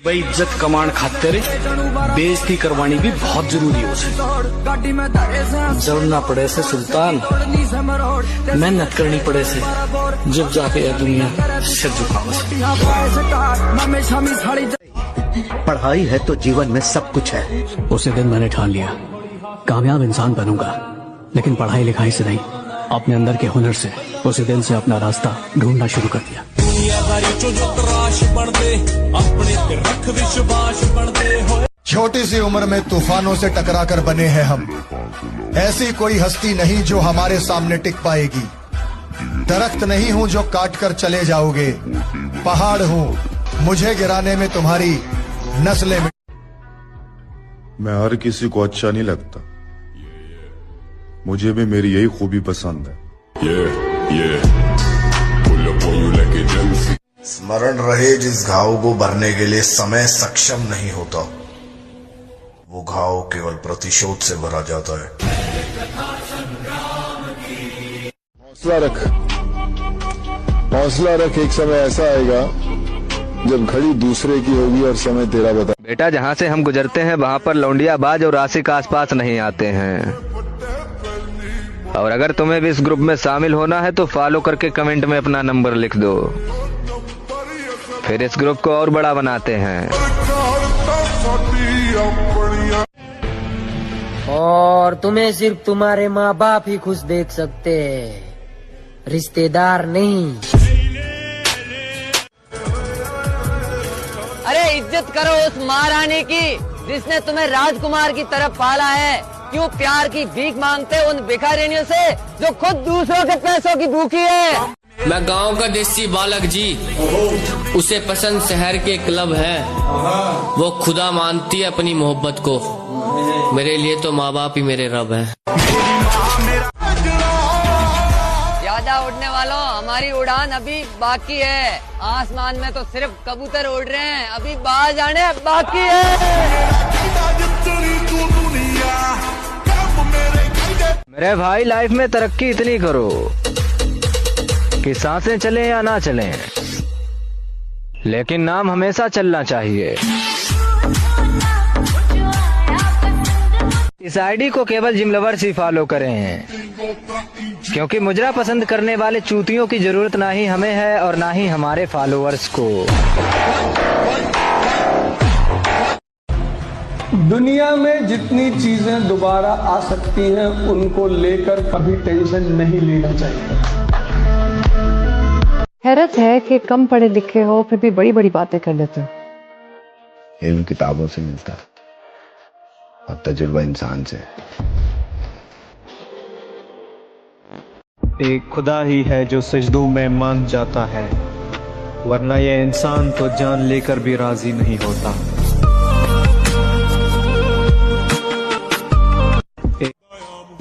भाई इज्जत कमाण खातिर बेइज्जती करवानी भी बहुत जरूरी हो। जरूर ना पड़े से सुल्तान, मेहनत करनी पड़े से जब जाके यह दुनिया सिर झुकावे। पढ़ाई है तो जीवन में सब कुछ है। उसी दिन मैंने ठान लिया कामयाब इंसान बनूंगा, लेकिन पढ़ाई लिखाई से नहीं, अपने अंदर के हुनर से। उसी दिन से अपना रास्ता ढूंढना शुरू कर दिया। छोटी सी उम्र में तूफानों से टकरा कर बने हैं हम। ऐसी कोई हस्ती नहीं जो हमारे सामने टिक पाएगी। दरख्त नहीं हूँ जो काट कर चले जाओगे, पहाड़ हूँ, मुझे गिराने में तुम्हारी नस्लें। मैं हर किसी को अच्छा नहीं लगता, मुझे भी मेरी यही खूबी पसंद है। स्मरण रहे, जिस घाव को भरने के लिए समय सक्षम नहीं होता, वो घाव केवल प्रतिशोध से भरा जाता है। हौसला रख, हौसला रख, एक समय ऐसा आएगा जब घड़ी दूसरे की होगी और समय तेरा बता। बेटा, जहाँ से हम गुजरते हैं वहाँ पर लौंडियाबाज और आशिक आसपास नहीं आते हैं। और अगर तुम्हें भी इस ग्रुप में शामिल होना है तो फॉलो करके कमेंट में अपना नंबर लिख दो, फिर इस ग्रुप को और बड़ा बनाते हैं। और तुम्हें सिर्फ तुम्हारे माँ बाप ही खुश देख सकते हैं, रिश्तेदार नहीं। अरे इज्जत करो उस महारानी की जिसने तुम्हें राजकुमार की तरफ पाला है। क्यों प्यार की भीख मांगते उन भिखारियों से जो खुद दूसरों के पैसों की भूखी है। मैं गांव का देसी बालक जी, उसे पसंद शहर के क्लब है। वो खुदा मानती है अपनी मोहब्बत को, मेरे लिए तो माँ बाप ही मेरे रब है। ज्यादा उड़ने वालों, हमारी उड़ान अभी बाकी है। आसमान में तो सिर्फ कबूतर उड़ रहे हैं, अभी बाहर जाने बाकी है। मेरे भाई, लाइफ में तरक्की इतनी करो कि सांसें चलें या ना चलें, लेकिन नाम हमेशा चलना चाहिए। इस आईडी को केवल जिम लवर्स ही फॉलो करें, क्योंकि मुजरा पसंद करने वाले चूतियों की जरूरत ना ही हमें है और ना ही हमारे फॉलोअर्स को। दुनिया में जितनी चीजें दोबारा आ सकती हैं उनको लेकर कभी टेंशन नहीं लेना चाहिए। हैरत है कि कम पढ़े लिखे हो फिर भी बड़ी बड़ी बातें कर लेते हो। इल्म किताबों से मिलता है और तजुर्बा इंसान से। एक खुदा ही है जो सजदों में मान जाता है, वरना ये इंसान तो जान लेकर भी राजी नहीं होता।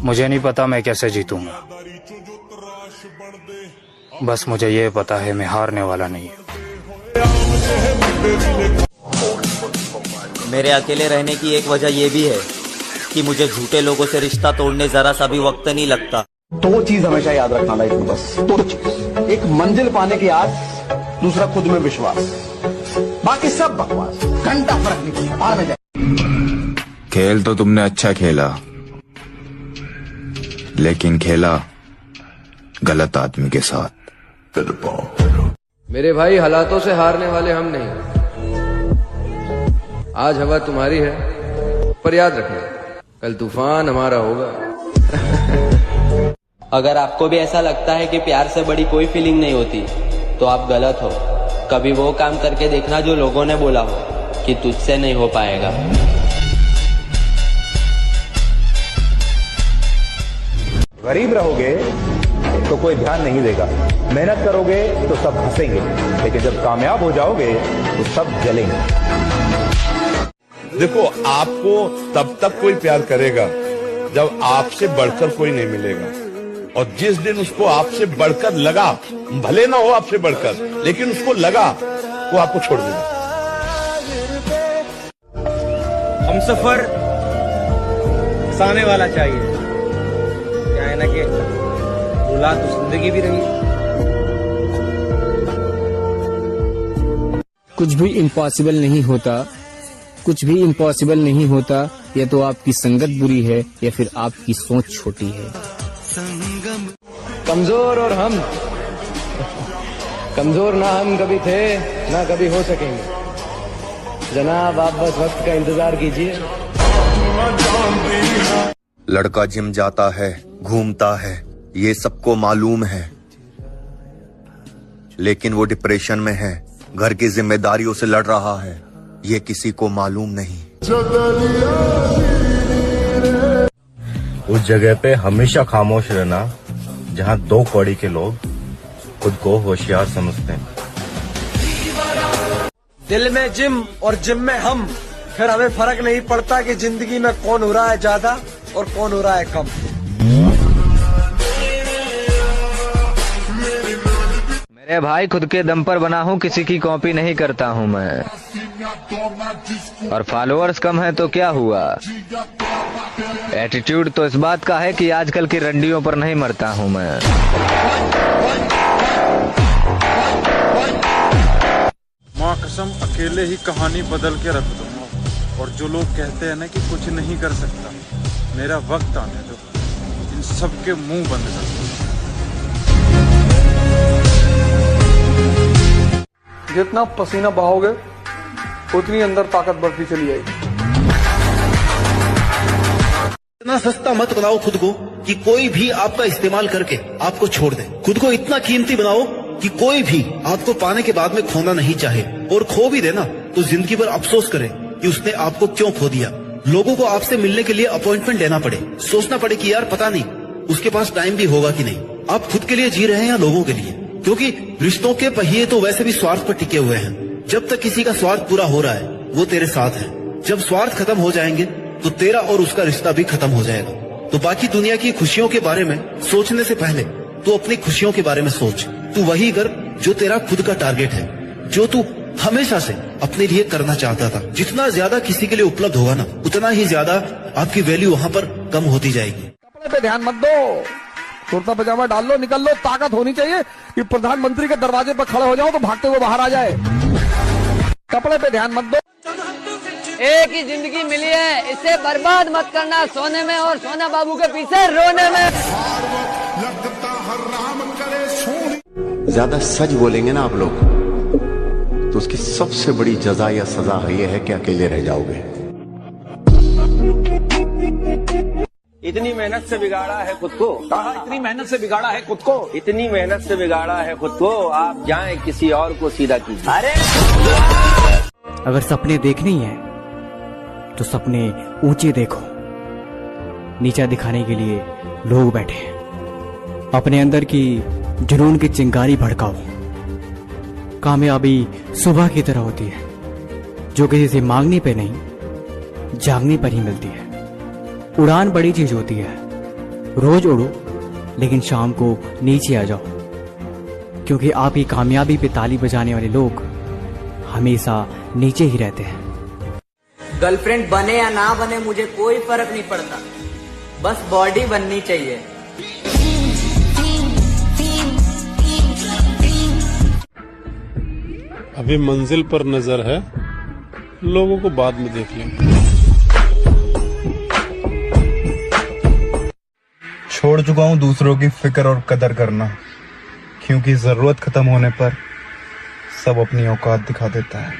मुझे नहीं पता मैं कैसे जीतूंगा, बस मुझे ये पता है मैं हारने वाला नहीं। मेरे अकेले रहने की एक वजह यह भी है कि मुझे झूठे लोगों से रिश्ता तोड़ने जरा सा भी वक्त नहीं लगता। दो चीज हमेशा याद रखना लाइफ में, बस दो चीज। एक मंजिल पाने की आस, दूसरा खुद में विश्वास। बाकी सब बकवास, घंटा फर्क नहीं पड़ता। बाहर में जाए। खेल तो तुमने अच्छा खेला, लेकिन खेला गलत आदमी के साथ। मेरे भाई, हालातों से हारने वाले हम नहीं। आज हवा तुम्हारी है, पर याद रखना कल तूफान हमारा होगा। अगर आपको भी ऐसा लगता है कि प्यार से बड़ी कोई फीलिंग नहीं होती, तो आप गलत हो। कभी वो काम करके देखना जो लोगों ने बोला हो कि तुझसे नहीं हो पाएगा। गरीब रहोगे तो कोई ध्यान नहीं देगा, मेहनत करोगे तो सब हंसेंगे, लेकिन जब कामयाब हो जाओगे तो सब जलेंगे। देखो, आपको तब तक कोई प्यार करेगा जब आपसे बढ़कर कोई नहीं मिलेगा, और जिस दिन उसको आपसे बढ़कर लगा, भले ना हो आपसे बढ़कर, लेकिन उसको लगा, वो आपको छोड़ देगा। हमसफर हंसाने वाला चाहिए, क्या है ना कि रुला तो जिंदगी भी रही। कुछ भी इम्पॉसिबल नहीं होता, कुछ भी इम्पॉसिबल नहीं होता। या तो आपकी संगत बुरी है या फिर आपकी सोच छोटी है। कमजोर और हम कमजोर ना हम कभी थे ना कभी हो सकेंगे। जनाब आप बस वक्त का इंतजार कीजिए। लड़का जिम जाता है, घूमता है, ये सबको मालूम है, लेकिन वो डिप्रेशन में है, घर की जिम्मेदारियों से लड़ रहा है, ये किसी को मालूम नहीं। उस जगह पे हमेशा खामोश रहना जहाँ 2 कौड़ी के लोग खुद को होशियार समझते हैं। दिल में जिम और जिम में हम, फिर हमें फर्क नहीं पड़ता कि जिंदगी में कौन हो रहा है ज्यादा और कौन हो रहा है कम। मेरे भाई खुद के दम पर बना हूँ, किसी की कॉपी नहीं करता हूँ मैं। और फॉलोअर्स कम है तो क्या हुआ, एटीट्यूड तो इस बात का है कि आजकल की रंडियों पर नहीं मरता हूँ मैं। माँ कसम अकेले ही कहानी बदल के रख दूंगा। और जो लोग कहते हैं ना कि कुछ नहीं कर सकता, मेरा वक्त आने दो, इन सब के मुंह बंद कर दो। जितना पसीना बहाओगे उतनी अंदर ताकत बढ़ती चली जाएगी। इतना सस्ता मत बनाओ खुद को कि कोई भी आपका इस्तेमाल करके आपको छोड़ दे। खुद को इतना कीमती बनाओ कि कोई भी आपको पाने के बाद में खोना नहीं चाहे, और खो भी देना तो जिंदगी भर अफसोस करे कि उसने आपको क्यों खो दिया। लोगों को आपसे मिलने के लिए अपॉइंटमेंट लेना पड़े, सोचना पड़े कि यार पता नहीं उसके पास टाइम भी होगा कि नहीं। आप खुद के लिए जी रहे हैं या लोगों के लिए? क्योंकि रिश्तों के पहिए तो वैसे भी स्वार्थ पर टिके हुए हैं। जब तक किसी का स्वार्थ पूरा हो रहा है वो तेरे साथ है, जब स्वार्थ खत्म हो जाएंगे तो तेरा और उसका रिश्ता भी खत्म हो जाएगा। तो बाकी दुनिया की खुशियों के बारे में सोचने से पहले तू अपनी खुशियों के बारे में सोच। तू वही कर जो तेरा खुद का टारगेट है, जो तू हमेशा से अपने लिए करना चाहता था। जितना ज्यादा किसी के लिए उपलब्ध होगा ना, उतना ही ज्यादा आपकी वैल्यू वहाँ पर कम होती जाएगी। कपड़े पे ध्यान मत दो, कुर्ता पजामा डाल लो, निकल लो। ताकत होनी चाहिए कि प्रधानमंत्री के दरवाजे पर खड़े हो जाओ तो भागते हुए बाहर आ जाए। कपड़े पे ध्यान मत दो। एक ही जिंदगी मिली है, इसे बर्बाद मत करना सोने में और सोना बाबू के पीछे रोने में। ज्यादा सच बोलेंगे ना आप लोग तो उसकी सबसे बड़ी जजा या सजा ये है कि अकेले रह जाओगे। इतनी मेहनत से बिगाड़ा है खुद को, कहा इतनी मेहनत से बिगाड़ा है खुद को, इतनी मेहनत से बिगाड़ा है खुद को। आप जाएं किसी और को सीधा कीजिए। अरे अगर सपने देखने ही है तो सपने ऊंचे देखो, नीचा दिखाने के लिए लोग बैठे हैं। अपने अंदर की जुनून की चिंगारी भड़काओ। कामयाबी सुबह की तरह होती है, जो किसी से मांगने पे नहीं जागने पर ही मिलती है। उड़ान बड़ी चीज होती है, रोज उड़ो लेकिन शाम को नीचे आ जाओ, क्योंकि आपकी कामयाबी पे ताली बजाने वाले लोग हमेशा नीचे ही रहते हैं। गर्लफ्रेंड बने या ना बने मुझे कोई फर्क नहीं पड़ता, बस बॉडी बननी चाहिए। अभी मंजिल पर नजर है, लोगों को बाद में देख लेंगे। छोड़ चुका हूँ दूसरों की फिक्र और कदर करना, क्योंकि जरूरत खत्म होने पर सब अपनी औकात दिखा देता है।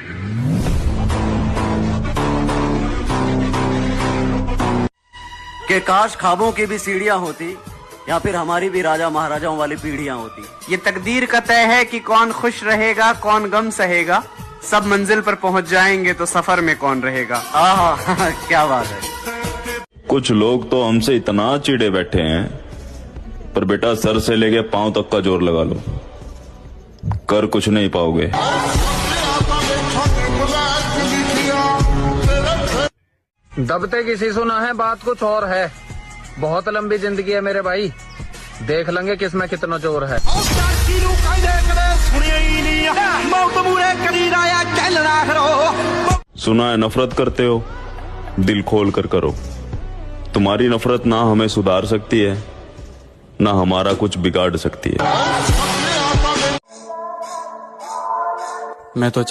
कि काश ख्वाबों की भी सीढ़ियां होती, या फिर हमारी भी राजा महाराजाओं वाली पीढ़ियां होती। ये तकदीर का तय है कि कौन खुश रहेगा कौन गम सहेगा, सब मंजिल पर पहुंच जाएंगे तो सफर में कौन रहेगा। आहा क्या बात है। कुछ लोग तो हमसे इतना चिढ़े बैठे हैं, पर बेटा सर से लेके पांव तक का जोर लगा लो, कर कुछ नहीं पाओगे। दबते किसी सुना है बात कुछ और है। बहुत लंबी जिंदगी है मेरे भाई, देख लेंगे किसमें कितना जोर है। सुना है नफरत करते हो, दिल खोल कर करो। तुम्हारी नफरत ना हमें सुधार सकती है, ना हमारा कुछ बिगाड़ सकती है। मैं तो